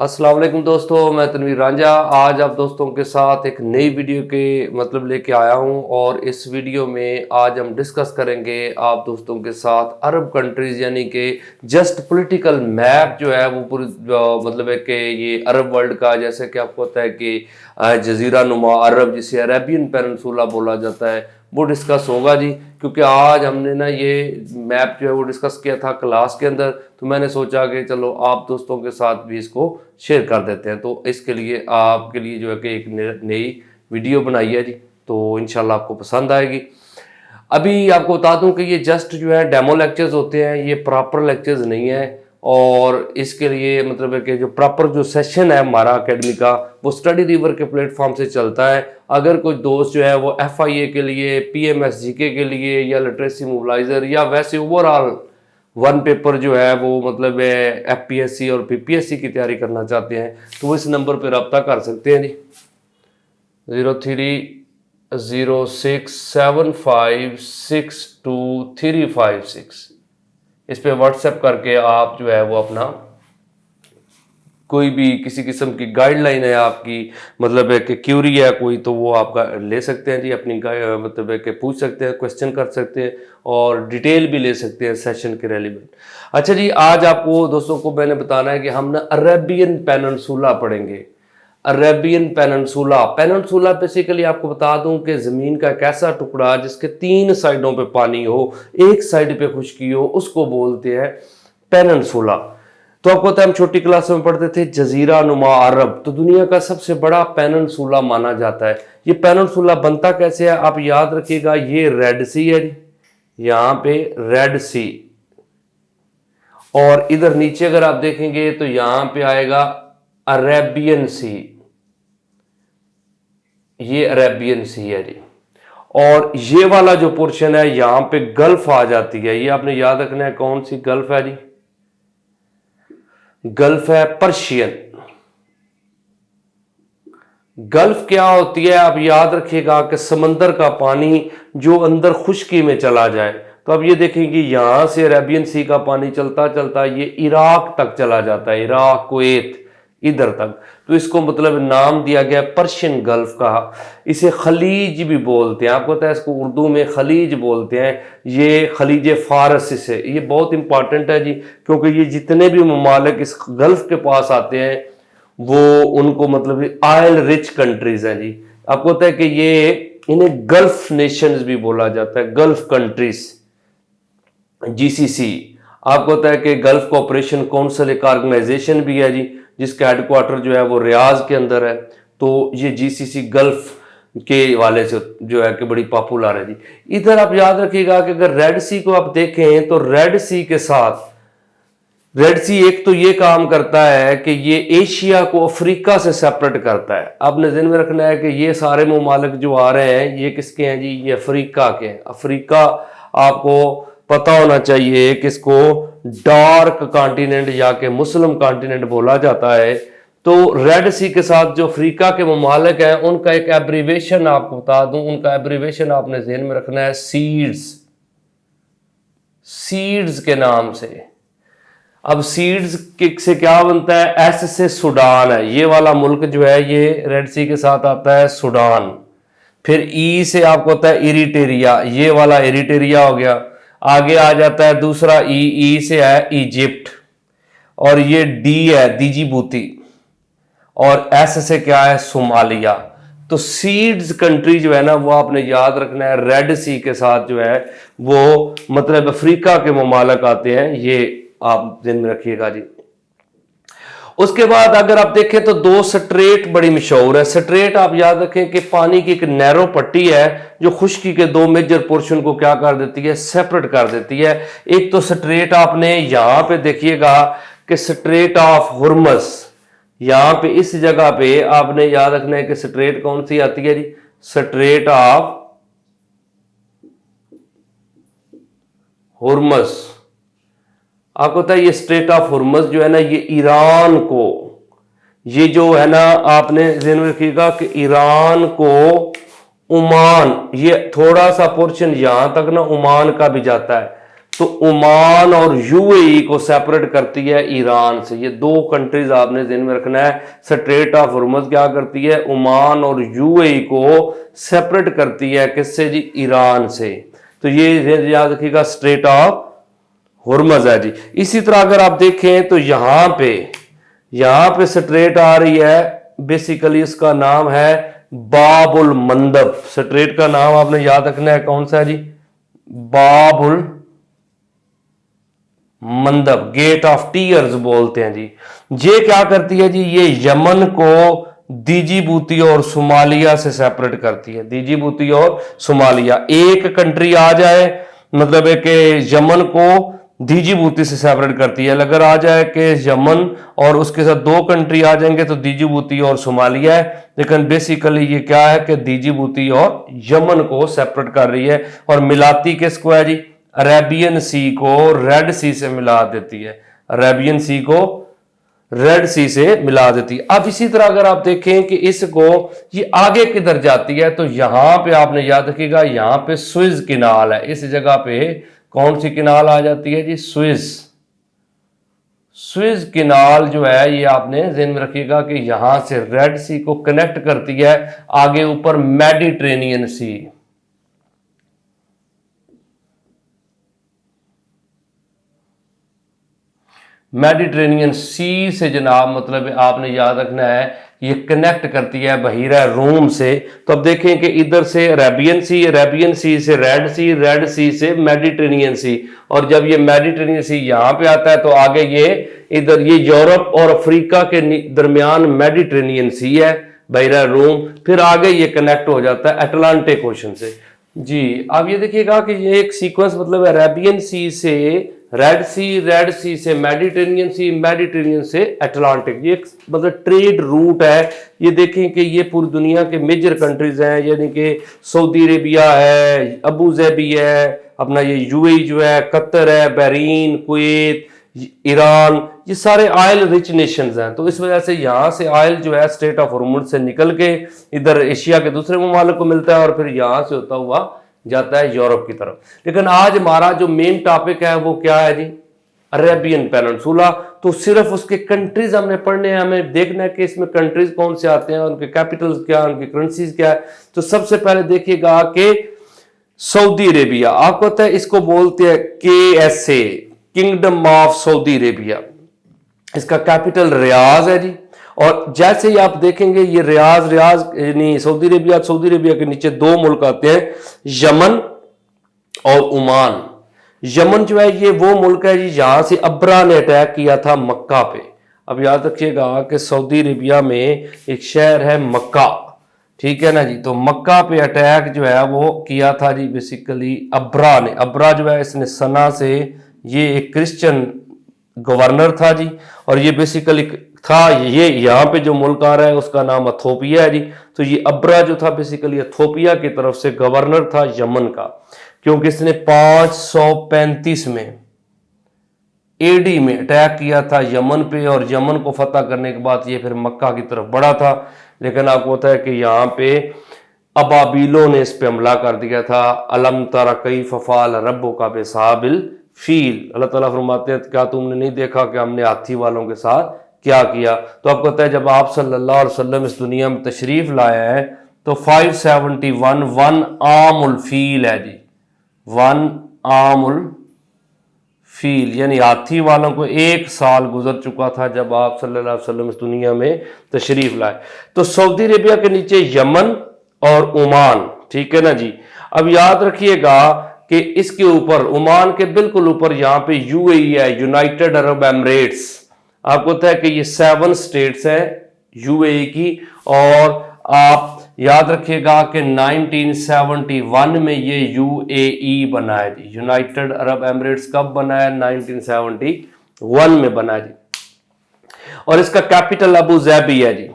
अस्सलाम वालेकुम दोस्तों, मैं तनवीर रांझा। आज आप दोस्तों के साथ एक नई वीडियो के लेके आया हूं और इस वीडियो में आज हम डिस्कस करेंगे आप दोस्तों के साथ अरब कंट्रीज़, यानी कि जस्ट पॉलिटिकल मैप जो है वो पूरी है कि ये अरब वर्ल्ड का, जैसे कि आपको पता है कि जजीरा नुमा अरब, जिसे अरेबियन पेनिनसुला बोला जाता है, वो डिस्कस होगा जी। क्योंकि आज हमने ना ये मैप जो है वो डिस्कस किया था क्लास के अंदर, तो मैंने सोचा कि चलो आप दोस्तों के साथ भी इसको शेयर कर देते हैं। तो इसके लिए आपके लिए जो है कि एक नई वीडियो बनाई है जी, तो इंशाल्लाह आपको पसंद आएगी। अभी आपको बता दूं कि ये जस्ट जो है डेमो लेक्चर्स होते हैं, ये प्रॉपर लेक्चर्स नहीं है। और इसके लिए है कि जो प्रॉपर जो सेशन है हमारा अकेडमी का, वो स्टडी रिवर के प्लेटफॉर्म से चलता है। अगर कोई दोस्त जो है वो FIA के लिए, PMS GK के लिए, या लिटरेसी मोबिलाइजर, या वैसे ओवरऑल वन पेपर जो है वो FPSC और PPSC की तैयारी करना चाहते हैं, तो वो इस नंबर पर रब्ता कर सकते हैं जी। 030675625356। इस पे व्हाट्सएप करके आप जो है वो अपना कोई भी किसी किस्म की गाइडलाइन है आपकी, है कि क्यूरी है कोई, तो वो आपका ले सकते हैं जी। अपनी है कि पूछ सकते हैं, क्वेश्चन कर सकते हैं और डिटेल भी ले सकते हैं सेशन के रेलिवेंट। अच्छा जी, आज आपको दोस्तों को मैंने बताना है कि हम ना अरेबियन पेनिनसुला पढ़ेंगे। अरेबियन पेनिनसुला बेसिकली आपको बता दूं कि ज़मीन का एक ऐसा टुकड़ा जिसके 3 साइडों पे पानी हो, एक साइड पे खुश्की हो, उसको बोलते हैं पेनिनसुला। तो आपको पता है हम छोटी क्लास में पढ़ते थे जजीरा नुमा अरब, तो दुनिया का सबसे बड़ा पेनिनसुला माना जाता है। ये पेनिनसुला बनता कैसे है आप याद रखिएगा, ये रेड सी है, यहाँ पे रेड सी, और इधर नीचे अगर आप देखेंगे तो यहां पे आएगा अरेबियन सी, ये अरेबियन सी है जी। और ये वाला जो पोर्शन है यहां पे गल्फ आ जाती है, ये आपने याद रखना है। कौन सी गल्फ है जी? गल्फ है पर्शियन। गल्फ क्या होती है आप याद रखिएगा कि समंदर का पानी जो अंदर खुश्की में चला जाए। तो अब ये देखेंगे यहां से अरेबियन सी का पानी चलता चलता ये इराक तक चला जाता है, इराक, कुवैत, इधर तक। तो इसको नाम दिया गया पर्शियन गल्फ का। इसे खलीज भी बोलते हैं, आपको पता है इसको उर्दू में खलीज बोलते हैं। ये खलीज फारस से, ये बहुत इंपॉर्टेंट है जी, क्योंकि ये जितने भी ममालिक इस गल्फ के पास आते हैं वो उनको ऑयल रिच कंट्रीज हैं जी। आपको पता है कि ये इन्हें गल्फ नेशंस भी बोला जाता है, गल्फ कंट्रीज, GCC। आपको पता है कि गल्फ कोऑपरेशन काउंसिल एक ऑर्गेनाइजेशन भी है जी, जिसका हेडक्वार्टर जो है वो रियाज के अंदर है। तो ये GCC गल्फ के वाले से जो है कि बड़ी पॉपुलर है जी। इधर आप याद रखिएगा कि अगर रेड सी को आप देखें तो रेड सी के साथ रेड सी एक तो ये काम करता है कि ये एशिया को अफ्रीका से सेपरेट करता है। आपने ध्यान में रखना है कि ये सारे ममालिक जो आ रहे हैं ये किसके हैं जी? ये अफ्रीका के हैं। अफ्रीका आपको पता होना चाहिए कि इसको डार्क कॉन्टिनेंट या के मुस्लिम कॉन्टिनेंट बोला जाता है। तो रेड सी के साथ जो अफ्रीका के ममालिक हैं उनका एक एब्रीवेशन आपको बता दूं, उनका एब्रीवेशन आपने ध्यान में रखना है, सीड्स, सीड्स के नाम से। अब सीड्स से क्या बनता है? S से सूडान है, ये वाला मुल्क जो है ये रेड सी के साथ आता है सूडान। फिर E से आपको होता है इरिटेरिया, ये वाला इरिटेरिया हो गया। आगे आ जाता है दूसरा E से है इजिप्ट, और ये D है दीजिबूती, और S से क्या है? सोमालिया। तो सीड्स कंट्री जो है ना वो आपने याद रखना है, रेड सी के साथ जो है वो अफ्रीका के ममालिक आते हैं, ये आप ध्यान में रखिएगा जी। उसके बाद अगर आप देखें तो 2 स्ट्रेट बड़ी मशहूर है। स्ट्रेट आप याद रखें कि पानी की एक नैरो पट्टी है जो खुश्की के 2 मेजर पोर्शन को क्या कर देती है? सेपरेट कर देती है। एक तो स्ट्रेट आपने यहां पे देखिएगा कि स्ट्रेट ऑफ हुर्मस, यहां पे इस जगह पे आपने याद रखना है कि स्ट्रेट कौन सी आती है जी? Straight of Hormuz. आपको पता है ये स्ट्रेट ऑफ हुर्मस जो है ना ये ईरान को, ये जो है ना आपने ध्यान में रखिएगा कि ईरान को, ओमान, ये थोड़ा सा पोर्शन यहां तक ना ओमान का भी जाता है। तो ओमान और यूएई को सेपरेट करती है ईरान से। ये दो कंट्रीज आपने ध्यान में रखना है। स्ट्रेट ऑफ हुर्मुज क्या करती है, ओमान और यूएई को सेपरेट करती है, किससे जी, ईरान से। तो ये याद रखिएगा स्ट्रेट ऑफ हुर्मुज है जी। इसी तरह अगर आप देखें तो यहां पे स्ट्रेट आ रही है, बेसिकली इसका नाम है बाबुल मंदब। स्ट्रेट का नाम आपने याद रखना है, कौन सा है जी, बाबुल मंदब, गेट ऑफ टीयर्स बोलते हैं जी। ये क्या करती है जी, ये यमन को दीजिबूती और सोमालिया से सेपरेट करती है। दीजिबूती और सोमालिया, एक कंट्री आ जाए मतलब है कि यमन को दीजिबूती से सेपरेट करती है। अगर आ जाए कि यमन और उसके साथ दो कंट्री आ जाएंगे तो दीजिबूती और सोमालिया है, लेकिन बेसिकली ये क्या है कि दीजिबूती और यमन को सेपरेट कर रही है। और मिलाती किसको है जी, अरेबियन सी को रेड सी से मिला देती है। अरेबियन सी को रेड सी से मिला देती है। अब इसी तरह अगर आप देखें कि इसको ये आगे किधर जाती है, तो यहां पे आपने याद रखिएगा, यहां पे स्विज किनाल है। इस जगह पे कौन सी किनाल आ जाती है जी, स्विज किनाल जो है, ये आपने ध्यान में रखिएगा कि यहां से रेड सी को कनेक्ट करती है आगे ऊपर मेडिटेरेनियन सी। मेडिटेरेनियन सी से जनाब मतलब आपने याद रखना है, ये कनेक्ट करती है बहीरा रूम से। तो अब देखें कि इधर से अरेबियन सी से रेड सी से मेडिटेरेनियन सी, और जब ये मेडिटेरेनियन सी यहाँ पे आता है तो आगे ये इधर ये यूरोप और अफ्रीका के दरमियान मेडिटेरेनियन सी है, बहीरा रूम। फिर आगे ये कनेक्ट हो जाता है अटलांटिक ओशन से जी। अब ये देखिएगा कि ये एक सीक्वेंस मतलब अरेबियन सी से रेड सी से मेडिटेरेनियन से अटलांटिक, ये एक मतलब ट्रेड रूट है। ये देखें कि ये पूरी दुनिया के मेजर कंट्रीज हैं, यानी कि सऊदी अरेबिया है, अबू धाबी है, अपना ये यूएई जो है, कतर है, बहरीन, कुवैत, ईरान, ये सारे ऑयल रिच नेशंस हैं। तो इस वजह से यहाँ से ऑयल जो है स्ट्रेट ऑफ हॉर्मुज से निकल के इधर एशिया के दूसरे ममालिक को मिलता है और फिर यहाँ से होता हुआ जाता है यूरोप की तरफ। लेकिन आज हमारा जो मेन टॉपिक है वो क्या है जी, अरेबियन पेनिनसुला। तो सिर्फ उसके कंट्रीज हमने पढ़ने हैं, हमें देखना है कि इसमें कंट्रीज कौन से आते हैं, उनके कैपिटल्स क्या, उनकी करेंसीज क्या है। तो सबसे पहले देखिएगा कि सऊदी अरेबिया, आपको पता है इसको बोलते हैं KSA, kingdom of Saudi Arabia. इसका कैपिटल रियाज है जी। और जैसे ही आप देखेंगे ये रियाज यानी सऊदी अरेबिया के नीचे दो मुल्क आते हैं, यमन और ओमान। यमन जो है ये वो मुल्क है जी जहां से अब्रा ने अटैक किया था मक्का पे। अब याद रखिएगा कि सऊदी अरेबिया में एक शहर है मक्का, ठीक है ना जी। तो मक्का पे अटैक जो है वो किया था जी बेसिकली अब्रा ने। अब्रा जो है इसने सना से, ये एक क्रिश्चियन गवर्नर था जी, और ये बेसिकली था, ये यहाँ पे जो मुल्क आ रहा है उसका नाम इथोपिया है जी। तो ये अब्रा जो था बेसिकली इथोपिया की तरफ से गवर्नर था यमन का, क्योंकि इसने 535 में AD में अटैक किया था यमन पे, और यमन को फतह करने के बाद ये फिर मक्का की तरफ बढ़ा था। लेकिन आपको पता है कि यहाँ पे अबाबीलों ने इस पे हमला कर दिया था। अलम तरा कैफ फ़अल रब्बुका बिअस्हाबिल फील, अल्लाह ताला फरमाते हैं क्या तुमने नहीं देखा कि हमने हाथी वालों के साथ क्या किया। तो आपको पता है जब आप सल्लल्लाहु अलैहि वसल्लम इस दुनिया में तशरीफ लाया है तो 571 वन आमुल फील है जी, वन आमुल फील, यानी हाथी वालों को 1 साल गुजर चुका था जब आप सल्लल्लाहु अलैहि वसल्लम इस दुनिया में तशरीफ लाए। तो सऊदी अरेबिया के नीचे यमन और ओमान, ठीक है ना जी। अब याद रखिएगा कि इसके ऊपर, ओमान के बिल्कुल ऊपर यहाँ पे UAE है, यूनाइटेड अरब एमिरेट्स। आपको पता है कि ये 7 स्टेट्स है UAE की। और आप याद रखिएगा कि 1971 में ये UAE बना है जी, यूनाइटेड अरब एमिरेट्स कब बना है, 1971 में बना है जी। और इसका कैपिटल अबू धाबी है जी।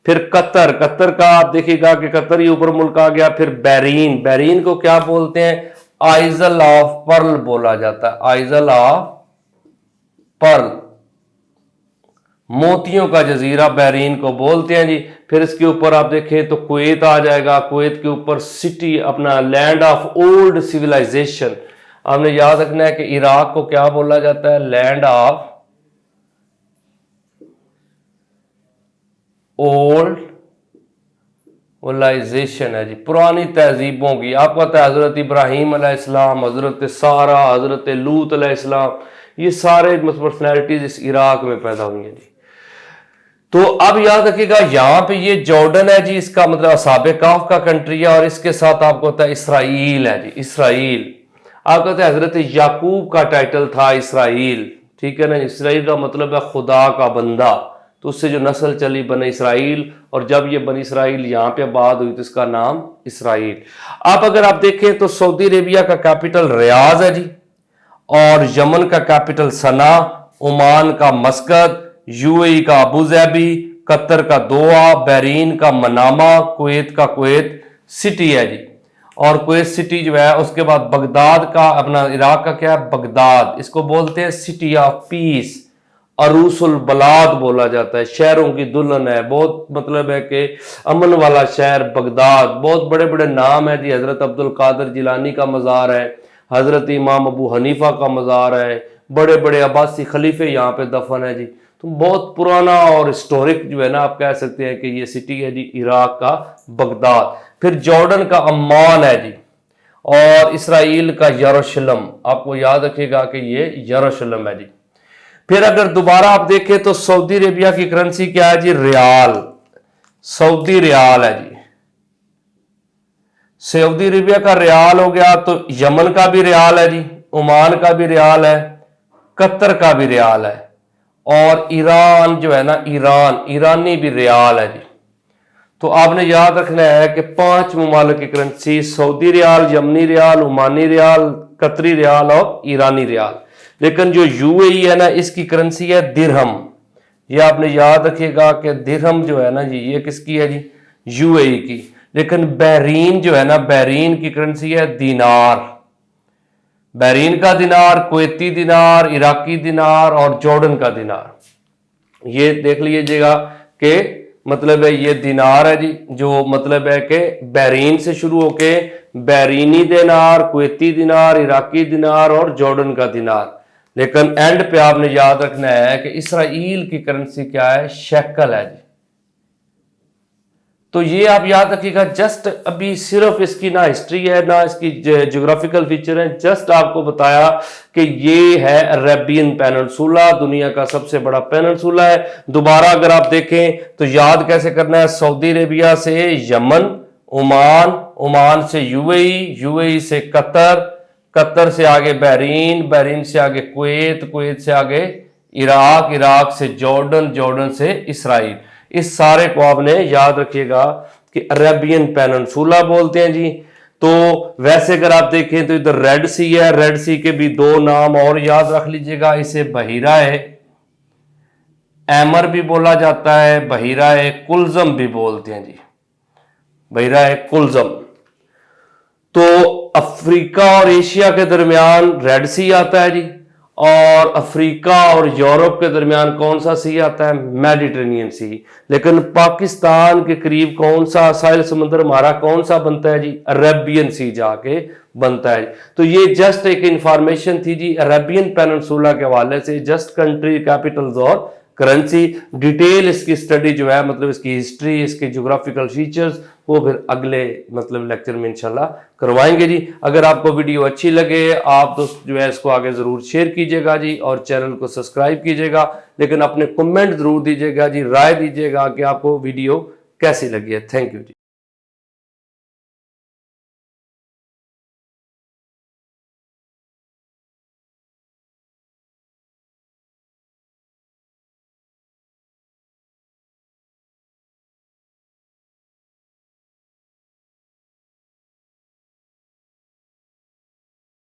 फिर कतर का आप देखिएगा कि कतर ही ऊपर मुल्क आ गया। फिर बहरीन को क्या बोलते हैं, आइजल ऑफ पर्ल बोला जाता है, आइजल ऑफ पर्ल, मोतियों का जजीरा बहरीन को बोलते हैं जी। फिर इसके ऊपर आप देखें तो कुवैत आ जाएगा। कुवैत के ऊपर सिटी, अपना लैंड ऑफ ओल्ड सिविलाइजेशन। आपने याद रखना है कि इराक को क्या बोला जाता है, लैंड ऑफ ओल्ड सिविलाइजेशन है जी, पुरानी तहजीबों की। आपका तो हजरत इब्राहिम अलैहिस्सलाम, हजरत सारा, हजरत लूत अलैहिस्सलाम, ये सारे पर्सनैलिटीज इस इराक में पैदा हुई हैं जी। तो अब याद रखिएगा यहां पे ये जॉर्डन है जी, इसका मतलब असाबे काफ का कंट्री है, और इसके साथ आपको होता है इसराइल है जी, इसराइल। आप कहते हैं हजरत याकूब का टाइटल था इसराइल, ठीक है ना। इसराइल का मतलब है खुदा का बंदा, तो उससे जो नस्ल चली बनी इसराइल, और जब ये बनी इसराइल यहाँ पे आबाद हुई तो इसका नाम इसराइल। अब अगर आप देखें तो सऊदी अरेबिया का कैपिटल रियाज है जी, और यमन का कैपिटल सना, ओमान का मस्कत, यूएई का अबू धाबी, कतर का दोहा, बहरीन का मनामा, कुवैत का कुवैत सिटी है जी, और कुवैत सिटी जो है। उसके बाद बगदाद का, अपना इराक का क्या है, बगदाद, इसको बोलते हैं सिटी ऑफ पीस, अरूसुल बलाद बोला जाता है, शहरों की दुल्हन है, बहुत मतलब है कि अमन वाला शहर बगदाद। बहुत बड़े बड़े नाम है जी, हजरत अब्दुल कादिर जिलानी का मज़ार है, हजरत इमाम अबू हनीफा का मज़ार है, बड़े बड़े अब्बासी खलीफे यहाँ पे दफन है जी। तो बहुत पुराना और हिस्टोरिक जो है ना, आप कह सकते हैं कि ये सिटी है जी, इराक का बगदाद। फिर जॉर्डन का अम्मान है जी, और इसराइल का यरूशलेम, आपको याद रखिएगा कि ये यरूशलेम है जी। फिर अगर दोबारा आप देखें तो सऊदी अरेबिया की करेंसी क्या है जी, रियाल, सऊदी रियाल है जी। सऊदी अरेबिया का रियाल हो गया, तो यमन का भी रियाल है जी, ओमान का भी रियाल है, कतर का भी रियाल है, और ईरान जो है ना, ईरान, ईरानी भी रियाल है जी। तो आपने याद रखना है कि 5 ममालिक की करेंसी, सऊदी रियाल, यमनी रियाल, ओमानी रियाल, कतरी रियाल और ईरानी रियाल। लेकिन जो यूएई है ना, इसकी करेंसी है दिरहम। ये आपने याद रखिएगा कि दिरहम जो है ना जी, ये किसकी है जी, यूएई की। लेकिन बहरीन जो है ना, बहरीन की करेंसी है दिनार, बहरीन का दिनार, कुवैती दिनार, इराकी दिनार और जॉर्डन का दिनार। ये देख लीजिएगा कि मतलब है ये दिनार है जी, जो मतलब है कि बहरीन से शुरू होके बहरीनी दिनार, कुवैती दिनार, इराकी दिनार और जॉर्डन का दिनार। लेकिन एंड पे आपने याद रखना है कि इसराइल की करेंसी क्या है, शेकल है जी। तो ये आप याद रखिएगा, जस्ट अभी सिर्फ इसकी ना हिस्ट्री है ना इसकी ज्योग्राफिकल फीचर है, जस्ट आपको बताया कि ये है अरेबियन पेनिनसुला, दुनिया का सबसे बड़ा पेनिनसुला है। दोबारा अगर आप देखें तो याद कैसे करना है, सऊदी अरेबिया से यमन, ओमान, ओमान से यूएई, यूएई से कतर, कतर से आगे बहरीन, बहरीन से आगे कुवैत, कुवैत से आगे इराक, इराक से जॉर्डन, जॉर्डन से इसराइल। इस सारे को आपने याद रखिएगा कि अरेबियन पेनिनसुला बोलते हैं जी। तो वैसे अगर आप देखें तो इधर रेड सी है, रेड सी के भी 2 नाम और याद रख लीजिएगा, इसे बहीरा है एमर भी बोला जाता है, बहीरा है कुल्जम भी बोलते हैं जी, बहीरा है कुल्जम। तो अफ्रीका और एशिया के दरमियान रेड सी आता है जी, और अफ्रीका और यूरोप के दरमियान कौन सा सी आता है, मेडिटेरेनियन सी। लेकिन पाकिस्तान के करीब कौन सा साहिल समुद्र हमारा कौन सा बनता है जी, अरेबियन सी जाके बनता है। तो ये जस्ट एक इंफॉर्मेशन थी जी अरेबियन पेनिनसुला के हवाले से, जस्ट कंट्री, कैपिटल्स और करेंसी। डिटेल इसकी स्टडी जो है, मतलब इसकी हिस्ट्री, इसके ज्योग्राफिकल फीचर्स, वो फिर अगले मतलब लेक्चर में इंशाल्लाह करवाएंगे जी। अगर आपको वीडियो अच्छी लगे, आप दोस्त जो है इसको आगे ज़रूर शेयर कीजिएगा जी, और चैनल को सब्सक्राइब कीजिएगा। लेकिन अपने कमेंट ज़रूर दीजिएगा जी, राय दीजिएगा कि आपको वीडियो कैसी लगी है। Thank you ji.